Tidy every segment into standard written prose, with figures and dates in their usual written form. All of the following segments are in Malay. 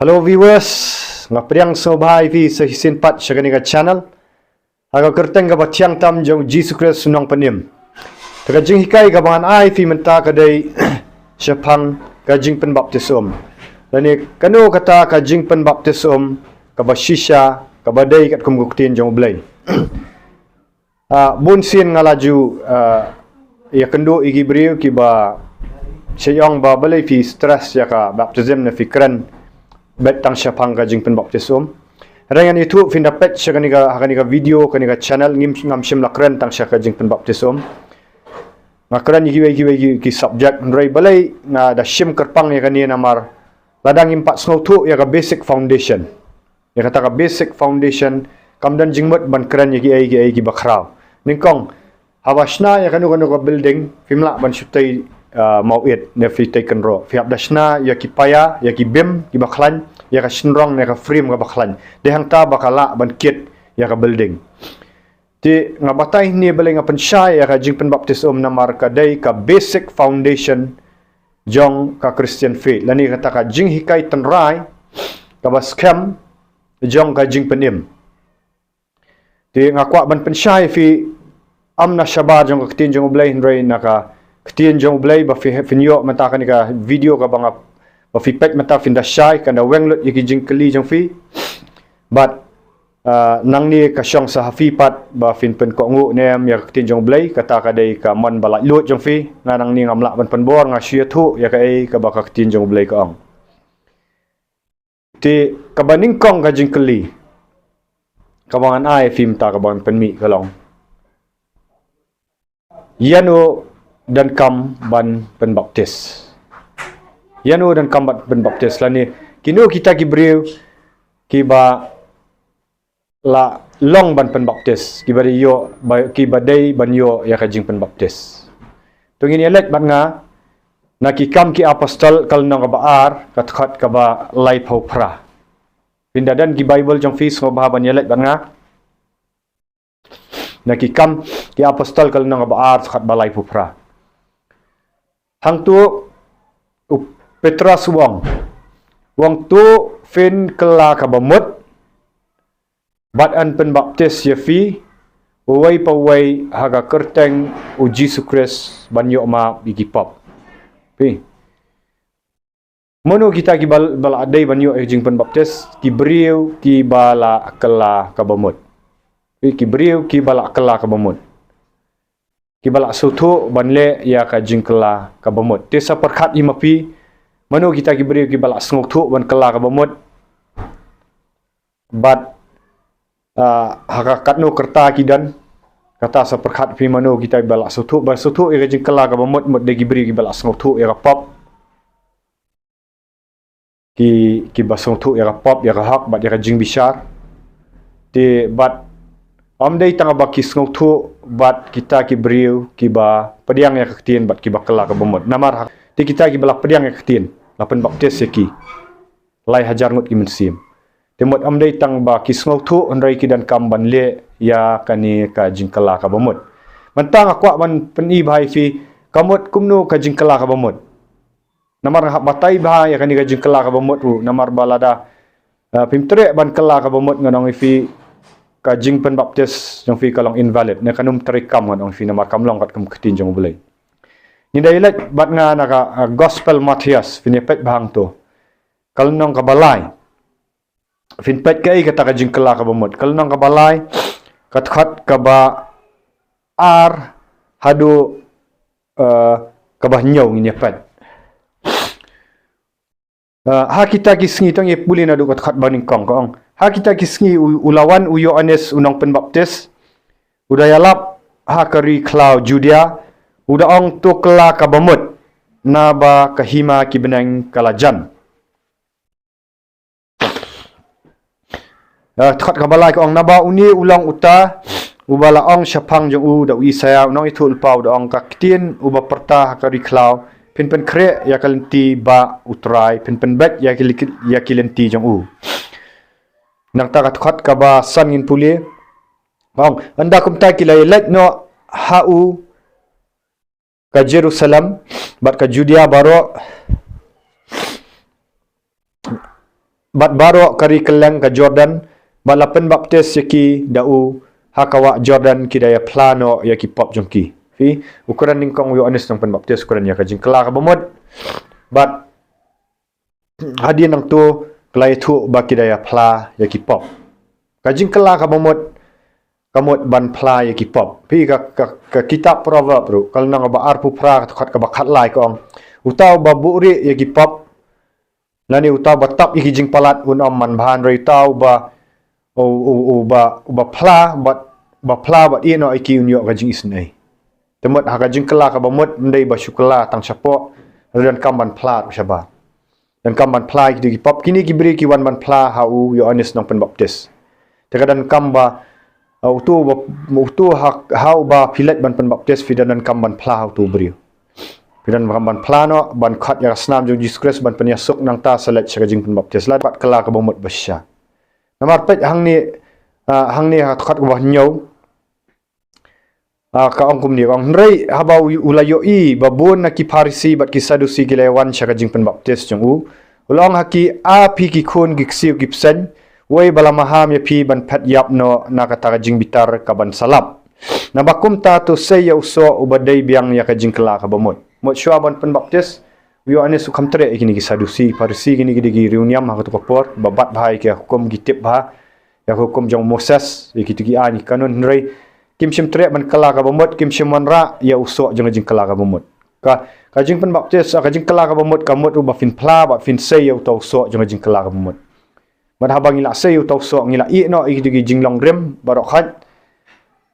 Hello viewers, ngapriang sobhai vi sa hisin pat sa kaniga channel. Aga kerteng ga batiang tam jong Jesus Christ sunong panim. Taga jing hikai ga bangan ai fi menta kadai syapang ka jing pen baptism. Lani kanu kata ka jing pen baptism ka basisha ka badai kat kumguktin jong blai. Bun sin ngalaju ya kendo igi briu ki ba seyong ba balai fi stress ya ka baptism na fikran betang syapang ka jing pen baptism. Rangan itu finda pet sya kaniga video kaniga channel ngam sim lakran tang sya ka jing pen baptism. Ngakran giwe ki subject nrai balai nga da sim kerpang ya kani namar ladang impat snotu ya ka basic foundation. Ya kata ka basic foundation kamdan jingmut ban kran ya ki bakrau. Ningkong hawasna ya kanu ka building fimla ban syutai mauid ne fi taken ro fi abdashna ya ki paya ya ki bim ki bakhlan ya ka shinrong ne ka frame ka bakhlan de hang ta bakala ban kit ya ka building ti ngabatay ni balay nga pensya ya ka jing pen baptism na marka day ka basic foundation jong ka Christian faith lani kata ka jing hikai tenrai ka baskem jong ka jing penim ti ngakwa ban pensya fi amna shabar jong ka tin jong ublay hinray na ka Ketien jong blay ba finyo mata kan ka video ka banga ba fi pek mata finda shy kan da wenglut yiki jing keli jong fi but nang ni ka syong sa hafi pat ba fin pen ko ngu nem ya ketien jong blay kata ka dai ka man bala lut jong fi nang ni ngamla ban pen bor nga syia thu ya ka ai ka ba ka ketien jong blay ka ong ti ka baning kong ka jing keli ka bangan ai film ta ka ban pen mi ka long yano dan kam ban penbaptis. Yano dan kam ban penbaptis lani kinu kita kibriu kiba la long ban penbaptis kiba yo kiba dai ban yo ya kajing penbaptis. Tungin elek ban nga nakikam ki apostol kal nang baar katkat ka ba life hopra. Pindadan ki Bible jong fis ngo ban elek ban nga nakikam ki apostol kal nang baar kat ba life hopra. Hang tu Petrus wong tu fin kela ka bamut bat an pen baptis ya fi uway paway haga kerteng u Jesus Christ banyo ma bigipap pi mono kita ki bala adai banyo jing pen baptis ki briu ki bala kela ka bamut pi ki briu ki bala kela ka bamut kibala sutu banle ya ka jingkela ka bamut te sa perkhat imapi mano kita kibri kibala sngok thu ban kala ka bamut bat hakakat no kerta kidan kata sa perkhat pi mano kita bala sutu ba sutu ya jingkela ka bamut mot de kibri kibala sngok thu ya ka pop ki basong thu ya ka pop ya ka hak bat ya ka jing bishar te bat amdai tanga baki sngok thu bat kita ki briu ki ba pediang ya ketien bat ki bakala ka bomot namar ti kita ki bala pediang ya ketien lapan baptis ki lai hajar ngut ki mensim temot amdai tang ba ki sngok thu onrai ki dan kamban le ya kani ka jingkala ka bomot mentang akwa ban peni bhai fi kamot kumno ka jingkala ka bomot namar hak batai ba ya kani ka jingkala ka bomot namar balada pimtre ban kala ka bomot nganong fi ka jing pen baptis jong fi kalong invalid ne kanum terikam ngon fi namar kamlong kat kem ketin jong bulai ni dailet bat nga naka gospel Matthias fin pet bang to kalnong ka balai fin pet kai kata ka jing kala ka bomot kalnong ka balai kat khat ka ba ar hadu ka bah nyau ni pet ha kita kisngi tang ye pulin adu kat khat baning kong kong ha kita kisngi ulawan u Yohanes unang penbaptis udayalap ha kari klau Judea udaong tu kela ka bamut naba kahima ki benang kalajan tkhat ka balai ka ong naba uni ulang uta ubala ong syapang jong u da wi saya unang itu ulpau da ong ka kitien uba perta kari klau pen kre ya kalenti ba utrai pen bet ya kilenti jong u nang takat khat ka ba san ngin puli bang anda kumta kilai let no hau ka Jerusalem, bat ka Judea baro bat baro kari keleng ka Jordan balapen baptis yaki dau hakawa Jordan kidaya plano yaki pop jongki fi ukuran ningkong Yohanes nang pen baptis ukuran ya ka jingkla ka bomod bat hadin nang tu kelai tu ba kidaya pla yaki pop ka jingkla ka bomod kamot ban pla yaki pop fi ka kitab proverb ru kal nang ba arpu pra ka bakat lai kong utau ba buri yaki pop lani utau ba tap iki jing palat un om man bhan rei tau ba ba pla ba pla ba ino iki unyo ka jing isnai temot ha ka jing kala ka bamot ndai ba syukla tang chapo dan kamban pla syaba dan kamban pla iki pop kini ki beri ki wan ban pla hau Yohanes nang pen baptis tekadan kamba utu hak hau ba filet ban pen baptis fidan kamban pla hau tu beri pidan ban plano ban khat ya snam jong Jesus Christ ban penyasuk nang ta salat syagajing pen baptis la pat kala ka bomot basya namar pet hang ni khat ko bah nyau ka ongkum ni ong rei habau ulayo i babun na ki Farisi bat ki Sadusi ki lewan syagajing pen baptis jong u ulong haki a pi ki khun ki siu gipsen wei bala maham ya pi ban pet yap no na kata jing bitar ka ban salap na bakum ta tu sei ya uso ubadai biang ya ka jing kala ka bomot mot syua ban pen baptis Yohanes su kamtre ikini ki Sadusi Farisi kini ki reuniam ha tu kopor babat bahai ke hukum gitip ba ya hukum jong Moses ikiti ki ani kanun rei kim shim tre ban kala ka bomot kim shim manra ya uso jong jing kala ka bomot ka jing pen baptis ka jing kala ka bomot kamot u ba fin pla ba fin sei ya tau so jong jing kala ka bomot man habang ila sei u tau so ngila i no ikiti ki jing long rem barok khat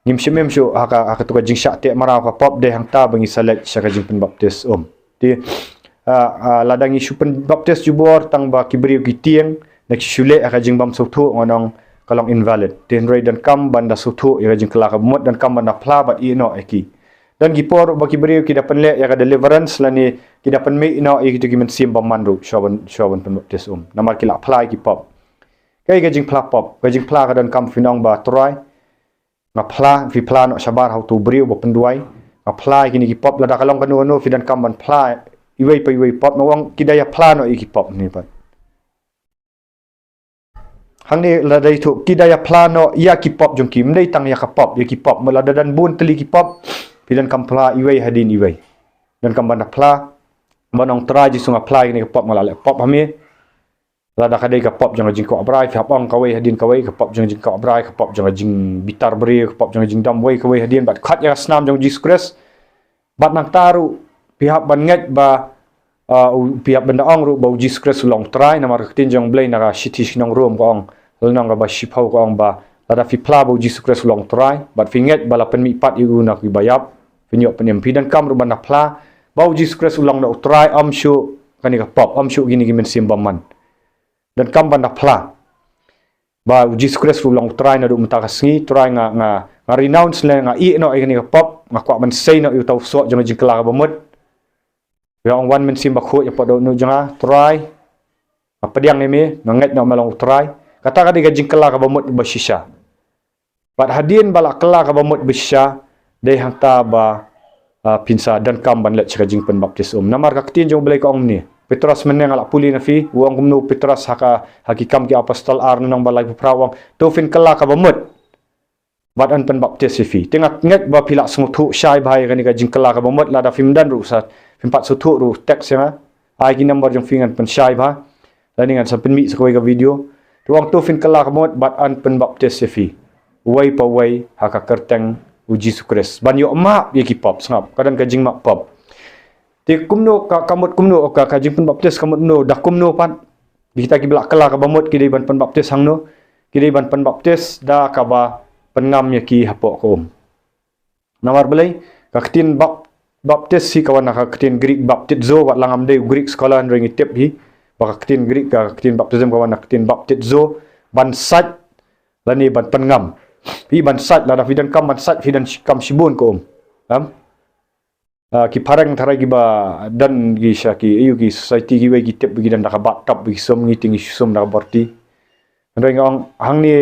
nim shimem shu haka tu ka jing syak te marau ka pop de hang ta bangi salat syaka jing pen baptis ti ladang isu pen baptis jubor tang ba kibriu ki tieng nak shule aka jing bam sautu ngonong kalong invalid tin rei dan kam banda sautu ya jing kala ka bomot dan kam banda pla bat i no eki dan gipor ba kibriu ki dapen le ya ka deliverance lani ki dapen me no i ki men sim bam manru shoban pen baptis namar kila pla ki pop kai ga jing pla pop ga jing pla ka dan kam finong ba try ngapla fi plan no sabar how to briu bo penduai ngapla kini ki pop lada kalong kanu no fi dan kamban pla iwei pa iwei pop nawang kidaya plan no iki pop ni pat hang ni lada itu kidaya plan no ya ki pop jong ki mdei tang ya ka pop ya ki pop melada dan bun teli ki pop fi dan kampla iwei hadin iwei dan kamban pla manong traji sunga pla ni ka pop malale pop hami lada kadai ka pop jong jing ko abrai fi hapong kawai hadin kawai ka pop jong jing ko abrai ka pop jong jing bitar beri ka pop jong jing dam wei kawai hadin bat khat ya snam jong Jesus Christ bat nang taru pihak ban nget ba pihak benda ong ru bau Jesus Christ long try namar tin jong blai na ka shiti nong room ko ong nang ba shipau ko ong ba lada fi pla bau Jesus Christ long try bat fi nget bala pen mi pat yu nak bayap fi nyok pen MP dan kam ru ban pla bau Jesus Christ long no try shu kani ka pop shu gini gimen simbaman dan kamban dah pla ba Jesus Christ long try na do mutakas try nga renounce le nga i no ikani pop nga kwa man say no utaw so jong jing kala bomot yang one men simba kho ya podo no janga try apa diang ni nganget no malong try kata ka diga jing kala bomot ba shisha bat hadin bala kala bomot bisha de hangta ba pinsa dan kamban let jing pen baptis namar ka tin jong belai ka ong ni Petrus meneng ala puli na fi uang kumnu Petrus hakikam ki apostol ar nang balai prawang to fin kala ka bamut bat an pen baptis fi tingat nget ba pila smutu syai bhai kani ka jing kala ka bamut la da fim dan ru sa fim pat sutu ru teks ya ai ki number jong fingan pen syai ba la ningan sa pen mi sa ka video tuang to fin kala ka bamut bat an pen baptis fi wai pa wai haka kerteng uji sukres ban yo ma ye ki pop sangap kadang ka jing ma pop ti kumno kamut kumno ka jing pen baptis kamut no dah kumno pan kita ki belak kala ka bamut ki ban pen baptis hangno ki ban pen baptis da ka ba pengam ya ki hapo ko namar belai ka ketin baptis si kawan ka ketin Greek baptis zo wat langam de Greek sekolah ring tip hi ba ka ketin Greek ka ketin baptism kawan ka ketin baptis zo ban sat lani ban pengam pi ban sat la da fidan kam ban sat fidan kam shibun ko ki parang tarai ki ba dan gi syaki ayu ki society ki we ki tip gi dan da bat tap gi som ngi tingi som da borti reng ong hang ni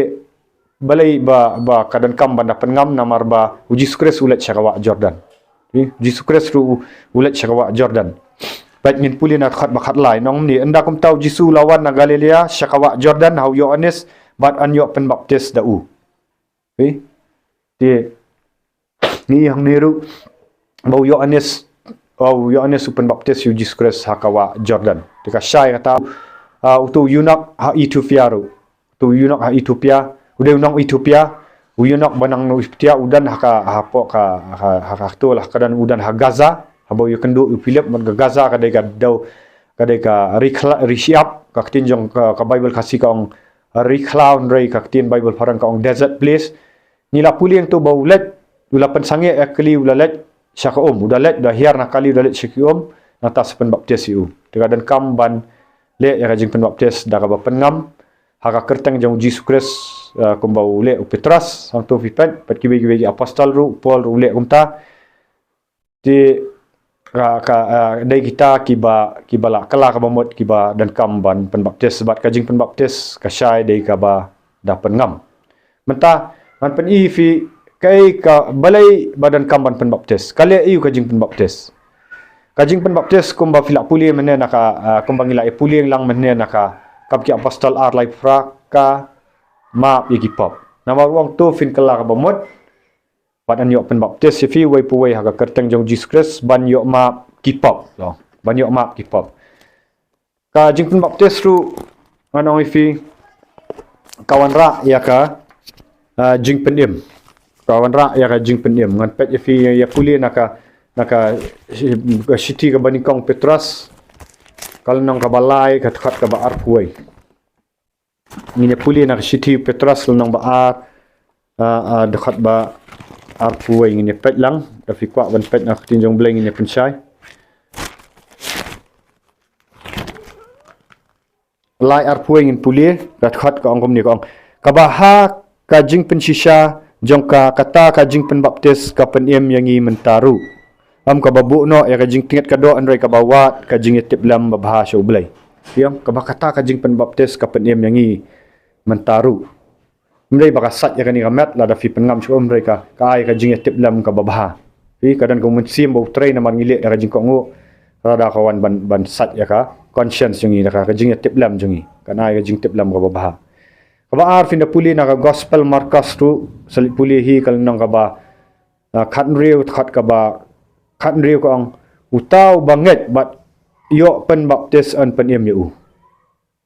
balai ba kadan kam banda pengam namar ba uji sukres ulet syakawa Jordan Jesus Christ ru ulet syakawa Jordan baik ngin puli na khat bakhat lai nong ni anda kum tau Jisu lawan na Galilea syakawa Jordan hau Yohanes bat an yo penbaptis da u. Ti ni yang niru bau Yohanes penbaptis yu Jesus Christ hakawa Jordan. Tika syai kata tu yunak ha Ethiopia ru. Tu yunak ha Ethiopia, udah unang Ethiopia, yunak banang no Ethiopia udan haka hapo ka tu lah kadan udan ha Gaza, habau yu kendu yu Philip man ka Gaza kadai ka dau kadai ka Rishiap ka tinjong ka Bible kasih ka ong Reclown ray ka tin Bible parang ka ong desert place. Nila puli yang tu bau let ulapan sange akli ulalet syaka udah let dah hiar nak kali udah let syaki natas penbaptis yu. Tika dan kamban le ya kajing penbaptis dah ka pengam haka kerteng jang Jesus Christ kumbau le Petrus sang tu pipet pat kibi apostol ru Paul ru le kumta ti dai kita kiba la kala ka bamot kiba dan kamban penbaptis sebat kajing penbaptis ka syai dai ka ba dah pengam menta man pen i fi kai ka balai badan kamban penbaptis kali iu kajing penbaptis kumba filak puli mene naka kumba ngila puli lang mene naka kapki apostol ar lai fraka ma yaki pop nama ruang tu fin kala ka bamot badan yo penbaptis fi wai puwai haka kerteng jong Jesus Christ ban yo ma kipop lo ban yo ma kipop kajing penbaptis ru anong fi kawan ra ya ka jing pendim kawan ra ya ka jing pendim ngan pet fi ya puli naka city ka banikong Petrus kalau nang ka balai ka khat ka baar puai ngine puli naka city Petrus nang baar dekat ba ar puai ngine pet lang tapi kwa ban pet nak tinjong bleng ngine pensai lai ar puai ngin puli ka khat ka ongkom ni ka ong kabaha kajing pensisha jongka kata kajing penbaptis ka penem yangi mentaru am ka babu no ya kajing tingat kado andrai ka bawat kajing tip lam bahasa ublai piam ka kata kajing penbaptis ka penem yangi mentaru mrei bakasat ya kani gamet la da fi pengam chu mrei ka ai kajing tip lam ka babaha pi kadan ko munsim bau trai na mangile da kajing ko ngo rada kawan ban sat ya ka conscience yangi da kajing tip lam jangi kan ai kajing tip lam ka babaha kaba arfin da puli na ka gospel markas tu salit puli hi kal nang ka ba khat riu khat ka ba khat riu ko ang utau banget bat yo penbaptis an penem yu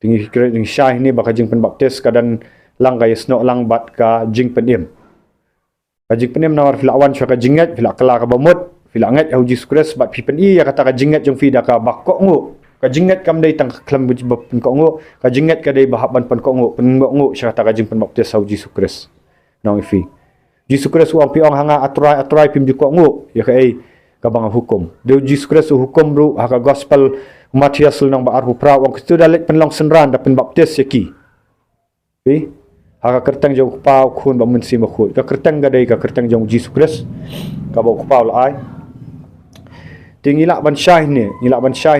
tingi kira ning syai ni ba kajing penbaptis kadan lang kay sno lang bat ka jing penem kajing penem nawar filawan sya ka jinget filak kala ka bamut filanget au Jesus Christ bat pipen i ya kata ka jinget jong fi da ka bakok ngo kajinget kam dai tang klam pen ko ngo kajinget ka dai bahaban pen ko ngo syata kajing penbaptis au Jesus Christ nang fi Jesus Christ uang piong hanga aturai pim di ko ngo ya ka ai ka bang hukum de Jesus Christ hukum ru haka gospel Matias nang ba arhu pra wang tu dalet penlong senran da penbaptis yaki fi haka kertang jong pau khun ba mun sim khut ka kertang ga dai ka kertang jong Jesus Christ ka ba pau la ai tingilak ban syah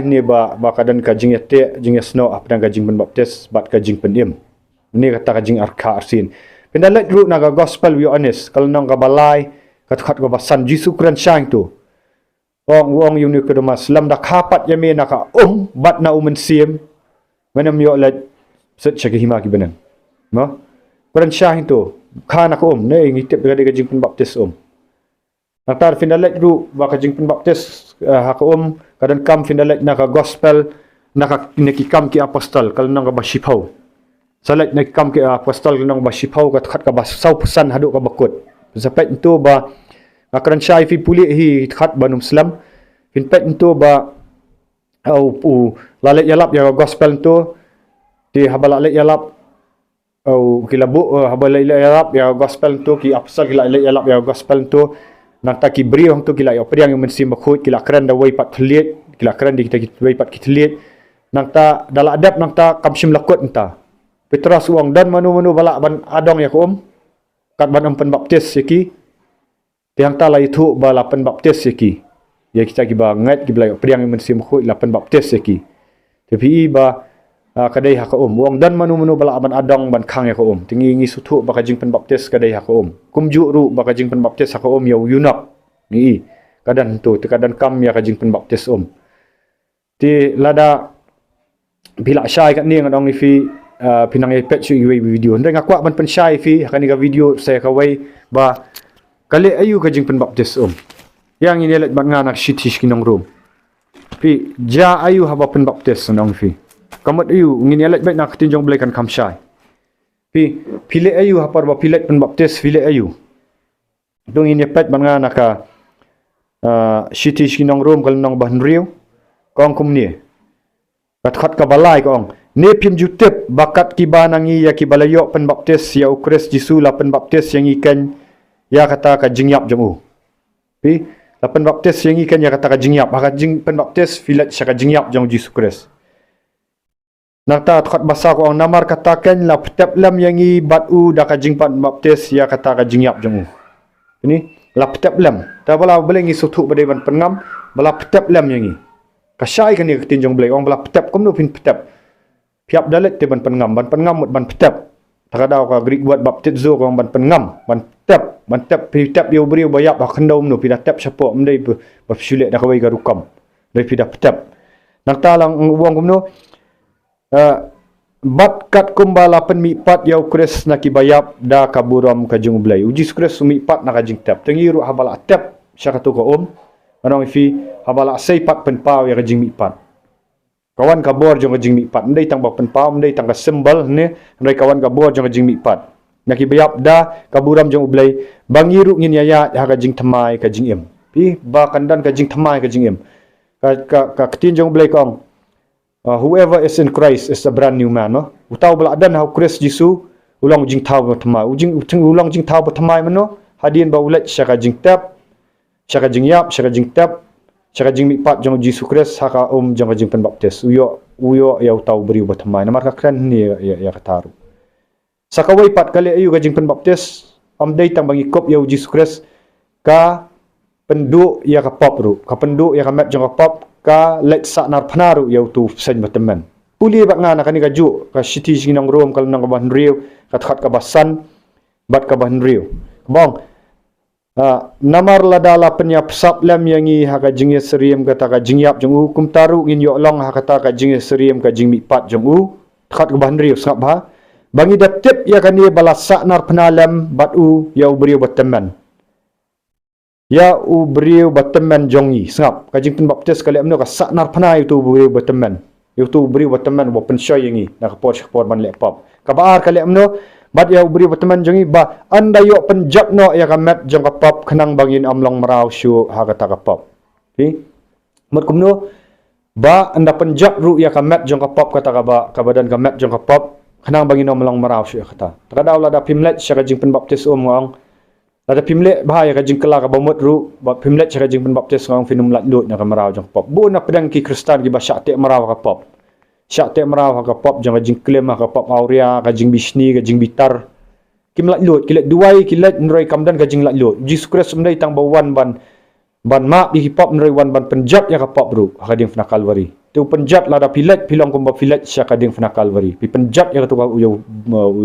ni ba kadan kajing yate jing yasno apdang kajing penbaptis bat kajing pendim ni kata kajing arka arsin pendalat ru naga gospel Yohanes kalau nang ka balai kat ka basan Jesus kran syang tu wong yuni ke mas lam dak hapat yame naka bat na sim manam yo let set syaki hima ki benan no kran syang tu khana ko ne ngitip ga kajing penbaptis Naktar finalet ru baka jing penbaptis haka kadan kam finalet naka gospel naka nekikam ki apostol kalau nang ba shipau salet nekikam ki apostol kalau nang ba shipau kat khat ka ba sau pesan haduk ka bakut sampai itu ba akaran syai fi puli hi khat banum islam finpet itu ba au lalet yalap ya gospel tu di habalalet yalap au kilabu habalalet yalap ya gospel tu ki apostol kilalet yalap ya gospel tu nang ta ki bri hong tu kila yo priang yang mensim khut kila kran da wai pat thliet kila kran di kita wai pat kitliet nang ta dala adab nang ta kamsim lakut enta Petrus uang dan manu balak ban adong ya ko kat ban penbaptis yaki tiang ta lai thu bala penbaptis yaki ya kita ki banget ki blai priang yang mensim khut la penbaptis yaki tapi ba kadai haka uang dan manu balak ban adong ban khang ya ko tingi ngi suthu baka jing penbaptis kadai haka kumju ru baka jing penbaptis haka ya yunak ni kadan tu kadan kam ya kajing penbaptis Ti lada bila syai kat ni ngadong ni fi pinang ipet su iwe video. Ndai ngakwa ban pen syai fi akan ni video saya kawai ba kali ayu ka jing pen baptis Yang ini let bat nganak shitish kinong room. Pi ja ayu haba pen baptis nong fi. Kamot ayu ngini let bat nak tinjong belekan kam syai. Pi pile ayu hapar ba pilet pen baptis pile ayu. Dong ini pet ban nganak ka shitish kinong room kal nong ban riu. Kong kum ni. Kat kabalai kong. Ne pim jutip bakat kibanangi ya kibalayo pen baptis ya ukres jisula pen baptis yang ikan ya kata ka jingyap jamu. Pi la pen baptis yang ikan ya kata ka jingyap. Haka jing pen baptis filat syaka jingyap jang Yesus Kristus. Nakta kat basa ko ang namar katakan la petap lam yang i batu da ka jing pen baptis ya kata ka jingyap jamu. Ini la petap lam. Ta bala boleh ngi sutuk badai ban pengam bala petap lam yang i. Kasyai kan ni ketinjong belai orang bala petap kom no pin petap. Piap dalet te ban pengam mut ban petap. Takadau ka Greek buat baptizo ko ban pengam ban tap pitap yo beri bayap ba kendau no pida tap siapa mendai ba syulet dah kawai garukam. Dari pida petap. Nak talang uang kom no bat kat kumbala pen mipat yau kres naki bayap da kaburam kajung belai. Uji kres mipat nak kajing tap. Tengiru habala tap syakatu ko anong ifi habala seipat penpau ya kajing mipat. Kawan kabor jong kajing mipat. Ndai tang ba penpau, ndai tang ka sembal ne, ndai kawan kabor jong kajing mipat. Naki bayap da kaburam jong ublai bangiru ngin yaya ha kajing temai kajing em. Pi ba kandan kajing temai kajing em. Ka ketin jong ublai kong. Whoever is in Christ is a brand new man, no. Utau bala dan ha Kristus Yesus ulang jing tau temai. Ulang jing tau temai mano hadin ba ulet syaka jing tap. Syaka jing yap, syaka jing tap, syaka jing mipat jong Yesus Kristus haka jong jing pen baptis. Uyo ya utau beri ubat temai. Namar ka kran ni ya kataru. Sakawai pat kali ayu ka jing pen baptis dai tang bangi kop ya Yesus Kristus ka penduk ya ka pop ru. Ka penduk ya ka map jong ka pop ka let sak nar panaru ya tu sen bateman. Puli bak ngana kani ka ju ka city sinong rom kal nang ka ban riu ka khat ka basan bat ka ban riu. Bong namar ladala penyap sap lam yangi haka jingye seriem kata ka jingyap jong u kum taru ngin yo long haka ta ka jingye seriem ka jing mipat jong u khat ka ban riu sap ha bangi datip ya kani bala sak nar penalam bat u ya u beriu bateman. Ya u beriu bateman jongi sangap ka jing pen baptis kali amno ka sak nar pena itu beriu bateman. Itu beriu bateman wa pensyoy yangi nak por ban lepop. Ka baar kali amno bat ya beri berteman jongi ba anda yo penjap no ya kamet jong kapap kenang bangin amlong merau syu ha kata kapap. Mut kumno ba anda penjap ru ya kamet jong kapap kata ka badan kamet jong kapap kenang bangin amlong merau syu kata. Takada ulah da pimlet syaka jing pen baptis ngong. Ada pimlet bahaya ka jing kela ka bamut ru ba pimlet syaka jing pen baptis ngong finum lat lut na ka merau jong kapap. Bu na pedang ki Kristan ki ba syak te merau kapap. Syak te merau ka pop jang jing klem ka pop aurea ka jing bisni ka jing bitar kim lat lut kilat duai kilat nroi kamdan ka jing lat lut Yesus Kristus mendai tang bawan ban map di pop nroi wan ban penjat ya ka pop bro ka ding fna kalvari tu penjat la da pilat pilong kumba pilat syak ka ding fna kalvari pi penjat ya tu ka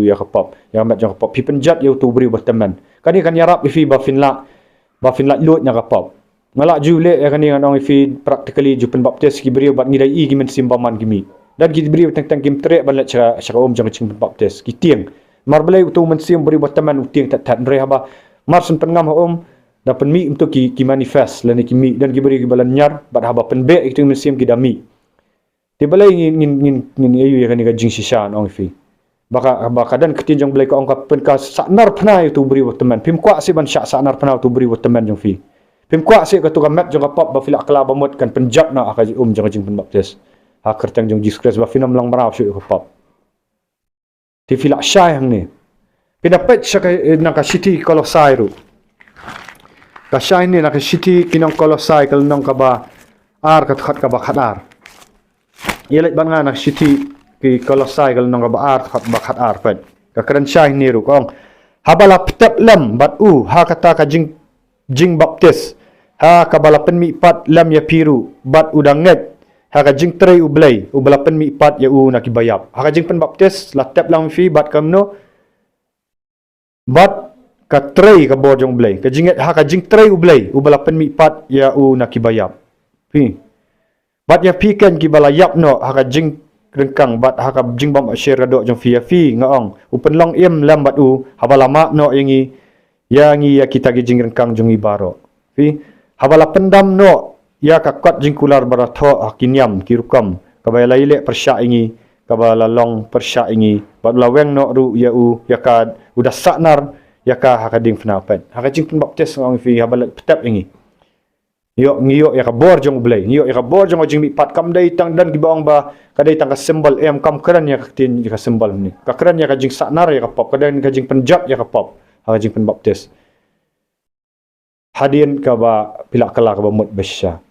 ya ka pop ya mat jang ka pop pi penjat ya tu beri berteman kani kan yarap fi ba finla lut nya ka pop ngala jule ya kani ngang fi practically ju pen baptis ki beri bat ngidai i gimen simbaman gimi dan kita beri tentang kim trek balat cara jang cing baptis kitiang mar belai tu mensim beri berteman utiang tat nrei haba mar sun pengam da penmi untuk ki manifest lan ki mi dan ki beri ki balan nyar bat haba penbe itu mensim ki dami ti balai ngin ayu ya kan ka jing sisa ong fi baka dan ketinjang belai ka ongkap pen ka sanar pena itu beri berteman pim kwa si ban syak sanar pena tu beri berteman jong fi pim kwa si ka tu ka map jong ka pop ba filak kala bamut kan penjap na ka jang jing pen baptis hakar tang jong Yesus Kristus ba finam lang marau syu kapap ti filak syai hang ni pinapet sya na ka city Kolosai ru ka syai ni na ka city kinong Kolosai kal nong ka ba ar ka khat ka ba khatar yelet ban nga na city ki Kolosai kal nong ka ba ar khat ba khatar pet ka kran syai ni ru kong habala petap lam bat ha kata ka jing baptis ha ka balapen mi pat lam ya piru bat udanget haka jing trei ublai ubalapan mi pat ya u nak bayap haka jing pen baptis la tap lang fi bat kamno bat ka trei ka bojong blai ka jinget haka jing trei ublai ubalapan mi pat ya u nak bayap fi Bat ya pikan ki bala yap no haka jing rengkang bat haka jing bam share dok jong fi ngaong upen long im lam bat u habala mak no yangi ya kita gi jing rengkang jong ibaro fi habala pendam no ya ka kwat jing kular bara tho hakinyam kirukam kabala ile persya ingi kabala long persya ingi bat laweng no ru ya u ya ka udah saknar ya ka haka ding fnapat haka jing pen baptis ngaong fi habala petap ingi ngiyok ya ka bor jong blai ngiyok ya ka bor jong jing mi pat kam dai tang dan gibaong ba kadai tang ka symbol em kam kran ya ka tin ya ka symbol ni ka kran ya ka jing saknar ya ka pop kadai ka jing penjat ya ka pop ha jing pen baptis hadien ka ba pilak kala ka ba mut besya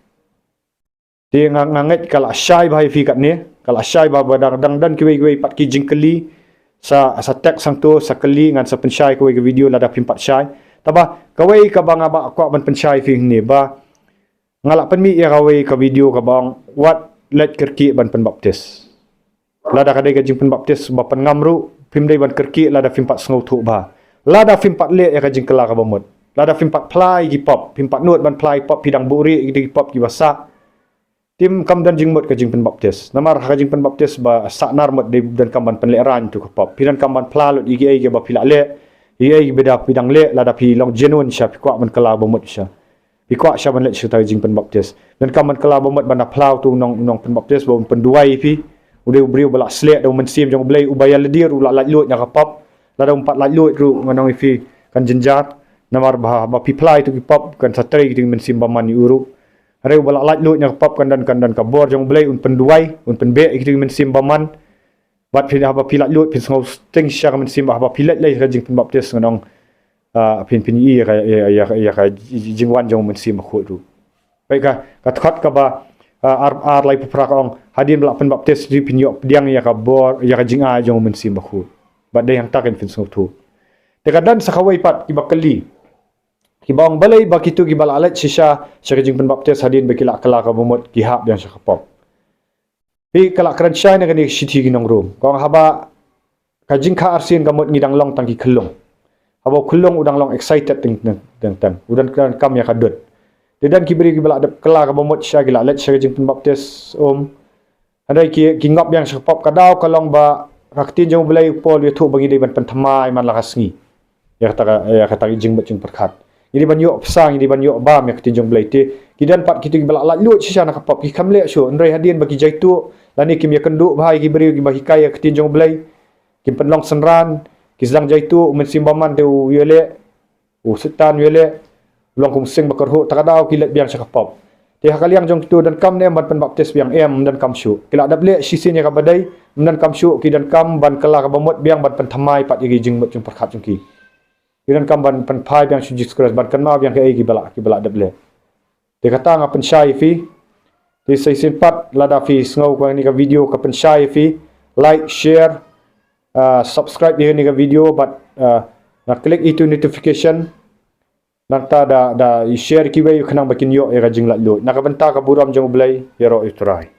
ti nganget kala syai ba fi kat ni kala syai ba badang dang dan kiwe pat ki jing keli sa tek sang tu sa keli ngan sa pensyai kiwe video lada pimpat syai taba kawai ka ba ngaba ko ban pensyai fi ni ba ngalak pen mi ya kawai ka video ka bang wat let kerki ban pen baptis lada kadai ka jing pen baptis ba pen ngamru pim dai ban kerki lada pim pat sngau thu ba lada pim pat le ya ka jing kala ka bamut lada pim pat plai gi pop pim pat nuat ban plai pop pidang buri gi pop gi basa tim kam dan jing mut ka jing pen baptis namar ka jing pen baptis ba saknar mut dan kam ban pen le ran tu ka pop pidan kam ban plalut igi ai ba pila le igi beda pidang le lada pi long genuine sya pi kwa ban kala bamut sya Ikwa siya man let siya tayo jing pen baptis. Dan kaman kala bomat banda plau tu nong pen baptis bo penduai pi. Udah beriu balak selek dah mensim jong belai ubaya ledir ula lat lut nya kapap. Lada umpat lat lut ru nganong ifi kan jenjat namar bah pi plai tu kipap kan satri gitu mensim baman ni uru. Are balak lat lut nya kapap kan dan kabor jong belai un penduai un penbe gitu mensim baman. Bat pi apa pi lat lut pi sngau sting siya kan mensim bah pilat lai jing pen baptis nganong pin i ya jingwan jong mensi makhu tu baik ka thot ka ba ar lai pupra ong hadin bla pen baptis di pin yo diang ya ka bor ya ka jinga jong mensi makhu ba dai hang taken fin so tu te kadan sakawai pat ki bakali ki bang balai ba kitu ki bala alat shisha sya jing pen baptis hadin bekila kala ka bomot ki hab yang sya pop pi kala kran shay na kani shithi ki nong rum kong haba ka jing kha arsin gamot ngidang long tang ki khlong Abo kulong udang long excited teng udan kam ya kadut. Dan kibri kibala adap kela ka bomot sya gila let sya jing pen baptis andai ki ngap yang sepop kadau kalong ba raktin jong belai pol yetu bagi dei ban pentamai man lakasngi. Ya kata jing bat jing perkat. Jadi ban yo pesang jadi ban yo bam ya katin jong belai ti kidan pat kitu kibala lat lut sya nak pop ki kamle syo andai hadin bagi jaitu lani kim ya kenduk bahai kibri ki bahikaya katin jong belai kim penlong senran Kislang jaitu mensim baman tu yele setan yele long kum sing bakar ho takadau kilat biang sakapop ti hakaliang jong tu dan kam ne ban pen baptis biang em dan kam syu kila dable sisin ya ka badai dan kam syu ki dan kam ban kala ka bamot biang ban pen thamai pat igi jing mot jong perkhat jong ki dan kam ban pen phai biang sujud skras ban kan ma biang ke ki bala dable ti kata nga pen syai fi ti sisin pat lada fi ngau ko ni ka video ka pen syai fi like share subscribe ni ka video but na click itu notification nanta da share ki way kanang bakin yo e rajing lat lo nakabenta ka buram jong blay yero iturai